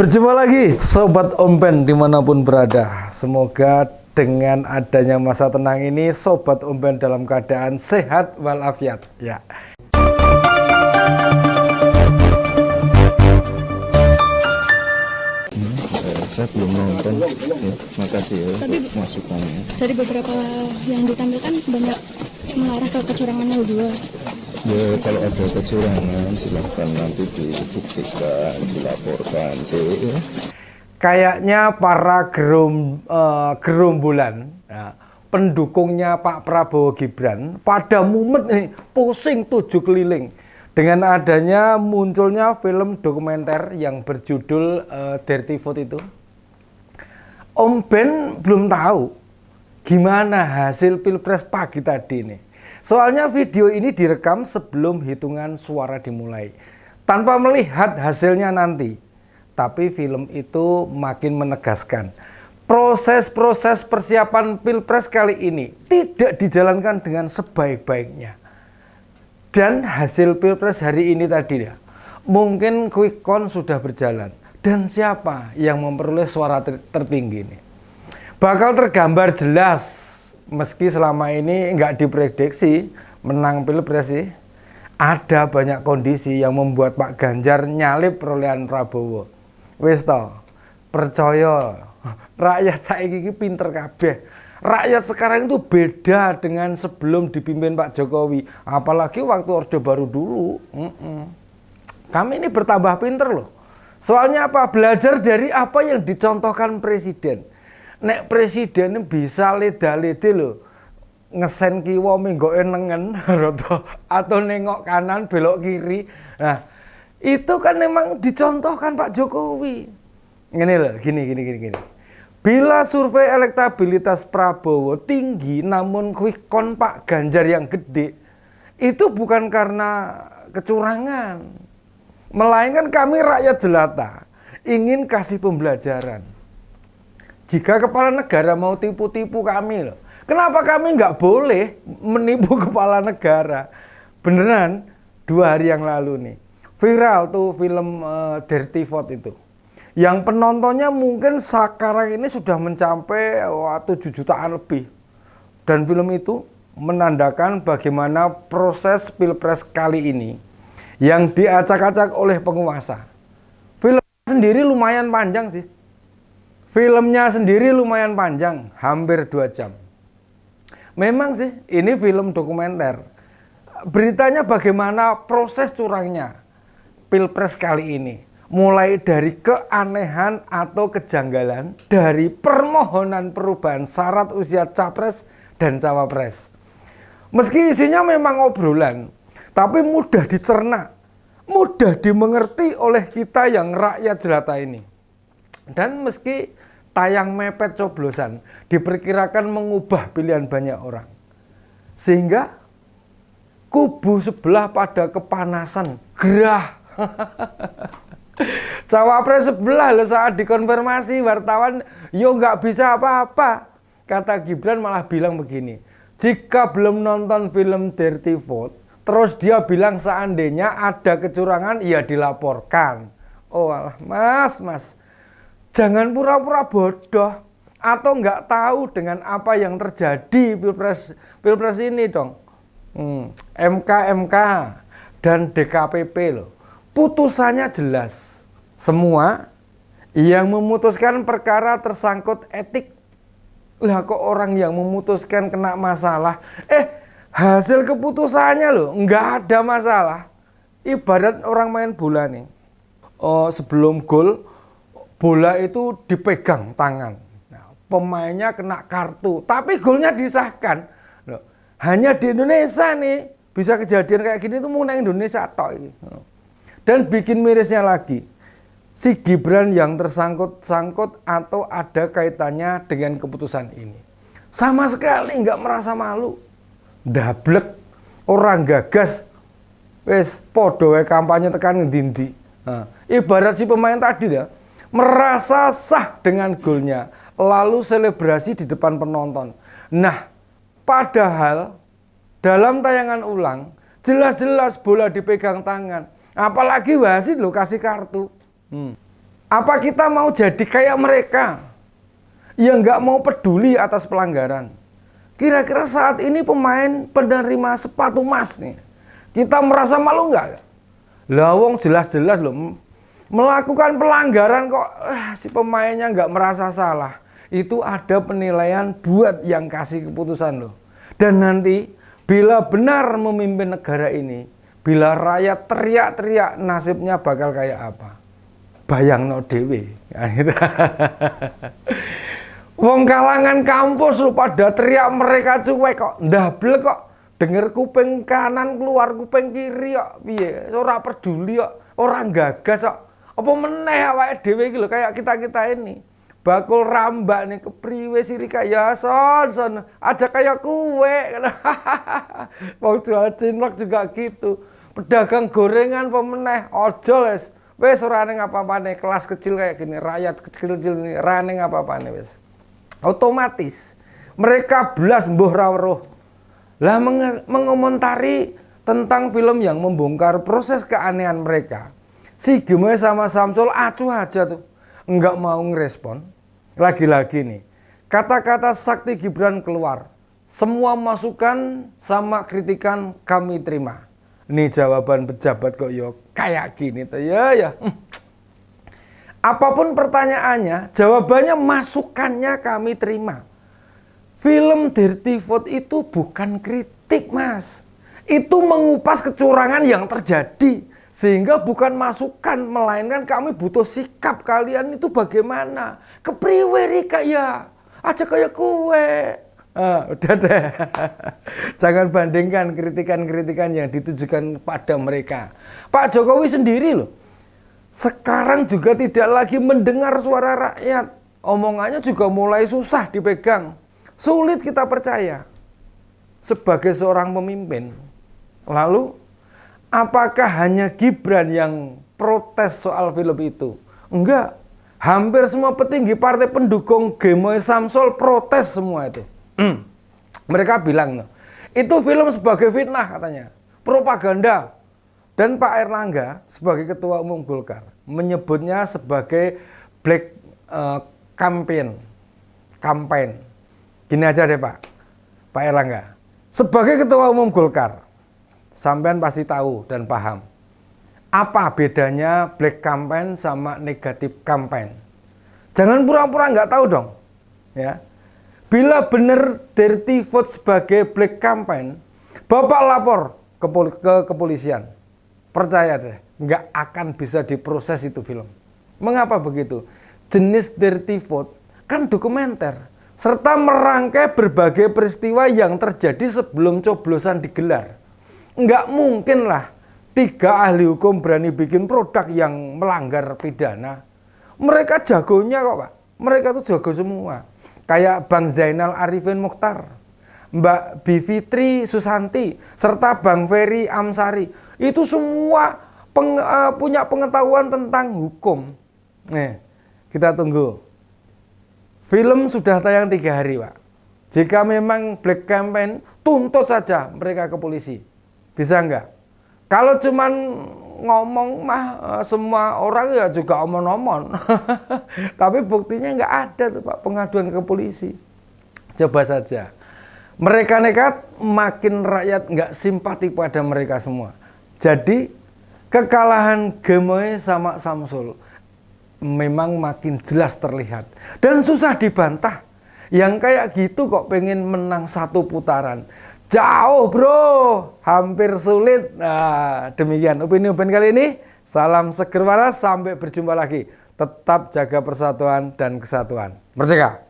Berjumpa lagi Sobat Omben dimanapun berada. Semoga dengan adanya masa tenang ini Sobat Omben dalam keadaan sehat walafiat ya. Saya belum nonton ya, makasih ya masukannya. Dari beberapa yang ditampilkan banyak mengarah ke kecurangan 02. Ya kalau ada kecurangan silahkan nanti dibuktikan, dilaporkan sih ya. Kayaknya para gerombolan ya, pendukungnya Pak Prabowo Gibran pada mumet nih, pusing 7 keliling dengan adanya munculnya film dokumenter yang berjudul Dirty Vote itu. Om Ben belum tahu gimana hasil Pilpres pagi tadi nih. Soalnya video ini direkam sebelum hitungan suara dimulai. Tanpa melihat hasilnya nanti. Tapi film itu makin menegaskan. Proses-proses persiapan Pilpres kali ini tidak dijalankan dengan sebaik-baiknya. Dan hasil Pilpres hari ini tadi ya, mungkin quick count sudah berjalan. Dan siapa yang memperoleh suara tertinggi ini? Bakal tergambar jelas. Meski selama ini nggak diprediksi menang Pilpres sih, ada banyak kondisi yang membuat Pak Ganjar nyalip perolehan Prabowo. Wis toh, percaya rakyat saiki iki pinter kabeh. Rakyat sekarang itu beda dengan sebelum dipimpin Pak Jokowi, apalagi waktu Orde Baru dulu. Kami ini bertambah pinter loh. Soalnya apa? Belajar dari apa yang dicontohkan Presiden. Nek presiden bisa leda-lede loh, ngesen kiwa minggoke nengen atau nengok kanan belok kiri. Nah, itu kan memang dicontohkan Pak Jokowi. Ini loh, gini. Bila survei elektabilitas Prabowo tinggi namun quick count Pak Ganjar yang gede, itu bukan karena kecurangan. Melainkan kami rakyat jelata ingin kasih pembelajaran. Jika kepala negara mau tipu-tipu kami loh. Kenapa kami nggak boleh menipu kepala negara? Beneran 2 hari yang lalu nih. Viral tuh film Dirty Vote itu. Yang penontonnya mungkin sekarang ini sudah mencapai 7 jutaan lebih. Dan film itu menandakan bagaimana proses Pilpres kali ini yang diacak-acak oleh penguasa. Film sendiri lumayan panjang sih. Filmnya sendiri lumayan panjang, hampir 2 jam. Memang sih, ini film dokumenter. Beritanya bagaimana proses curangnya Pilpres kali ini. Mulai dari keanehan atau kejanggalan dari permohonan perubahan syarat usia capres dan cawapres. Meski isinya memang obrolan, tapi mudah dicerna, mudah dimengerti oleh kita yang rakyat jelata ini. Dan meski tayang mepet coblosan, diperkirakan mengubah pilihan banyak orang. Sehingga kubu sebelah pada kepanasan, gerah. Cawapres sebelah saat dikonfirmasi wartawan, yo nggak bisa apa-apa. Kata Gibran malah bilang begini, jika belum nonton film Dirty Vote, terus dia bilang seandainya ada kecurangan, ya dilaporkan. Oh alah, mas. Jangan pura-pura bodoh atau nggak tahu dengan apa yang terjadi Pilpres ini dong. MK dan DKPP loh. Putusannya jelas. Semua yang memutuskan perkara tersangkut etik. Lah kok orang yang memutuskan kena masalah. Hasil keputusannya loh nggak ada masalah. Ibarat orang main bola nih. Sebelum gol, bola itu dipegang tangan. Nah, pemainnya kena kartu, tapi golnya disahkan. Loh, hanya di Indonesia nih bisa kejadian kayak gini tuh mungkin Indonesia tok ini. Dan bikin mirisnya lagi, si Gibran yang tersangkut-sangkut atau ada kaitannya dengan keputusan ini. Sama sekali nggak merasa malu. Dablek, orang gagas, wes podo kampanye tekan ngendi-ndi. Nah, ibarat si pemain tadi ya, merasa sah dengan golnya, lalu selebrasi di depan penonton. Nah, padahal dalam tayangan ulang, jelas-jelas bola dipegang tangan. Apalagi wasit lo kasih kartu. Apa kita mau jadi kayak mereka yang nggak mau peduli atas pelanggaran? Kira-kira saat ini pemain penerima sepatu emas nih, kita merasa malu nggak? Lah wong jelas-jelas loh melakukan pelanggaran kok si pemainnya nggak merasa salah. Itu ada penilaian buat yang kasih keputusan loh. Dan nanti bila benar memimpin negara ini, bila rakyat teriak-teriak, nasibnya bakal kayak apa? Bayangno dhewe. Wong kalangan kampus lu pada teriak, mereka cuek kok, ndablek kok. Denger kuping kanan keluar kuping kiri kok. Piye? Ora peduli kok, ora gagas kok. Apa meneh awake dhewe iki lho kayak kita-kita ini. Bakul rambak nih kepriwe sirika ya son aja kayak kue. Wong jual cinlok juga gitu. Pedagang gorengan pemeneh ojo wes ora ning apa-apane, kelas kecil kayak gini, rakyat kecil-kecil ini ora ning apa-apane wes. Otomatis mereka belas mbuh ra weruh. Lah mengomentari tentang film yang membongkar proses keanehan mereka. Si Gemoy sama Samsul acuh aja tuh, enggak mau ngerespon. Lagi-lagi nih, kata-kata Sakti Gibran keluar. Semua masukan sama kritikan kami terima. Nih jawaban pejabat kok yo kayak gini tuh ya. Apapun pertanyaannya, jawabannya masukannya kami terima. Film Dirty Vote itu bukan kritik, Mas. Itu mengupas kecurangan yang terjadi. Sehingga bukan masukan, melainkan kami butuh sikap kalian itu bagaimana. Kepriwe Rika ya, aja kayak kue. Udah deh. Jangan bandingkan kritikan-kritikan yang ditujukan pada mereka. Pak Jokowi sendiri loh, sekarang juga tidak lagi mendengar suara rakyat. Omongannya juga mulai susah dipegang. Sulit kita percaya sebagai seorang pemimpin. Lalu apakah hanya Gibran yang protes soal film itu? Enggak. Hampir semua petinggi partai pendukung Gemoy Samsul protes semua itu. Mereka bilang, itu film sebagai fitnah katanya, propaganda. Dan Pak Erlangga sebagai Ketua Umum Golkar menyebutnya sebagai black campaign. Gini aja deh Pak Erlangga. Sebagai Ketua Umum Golkar, sampean pasti tahu dan paham apa bedanya black campaign sama negatif campaign. Jangan pura-pura nggak tahu dong, ya. Bila benar Dirty Vote sebagai black campaign, Bapak lapor ke kepolisian. Percaya deh, nggak akan bisa diproses itu film. Mengapa begitu? Jenis Dirty Vote kan dokumenter, serta merangkai berbagai peristiwa yang terjadi sebelum coblosan digelar. Nggak mungkin lah 3 ahli hukum berani bikin produk yang melanggar pidana. Mereka jagonya kok Pak. Mereka tuh jago semua. Kayak Bang Zainal Arifin Mokhtar, Mbak Bivitri Susanti, serta Bang Ferry Amsari. Itu semua punya pengetahuan tentang hukum. Nih, kita tunggu. Film sudah tayang 3 hari Pak. Jika memang black campaign, tuntut saja mereka ke polisi. Bisa enggak? Kalau cuman ngomong mah semua orang ya juga omon-omon. Tapi buktinya enggak ada tuh Pak, pengaduan ke polisi. Coba saja. Mereka nekat, makin rakyat enggak simpati pada mereka semua. Jadi kekalahan Gemoy sama Samsul memang makin jelas terlihat. Dan susah dibantah. Yang kayak gitu kok pengen menang 1 putaran. Jauh bro, hampir sulit. Nah, demikian opini-opini kali ini. Salam seger waras, sampai berjumpa lagi. Tetap jaga persatuan dan kesatuan. Merdeka!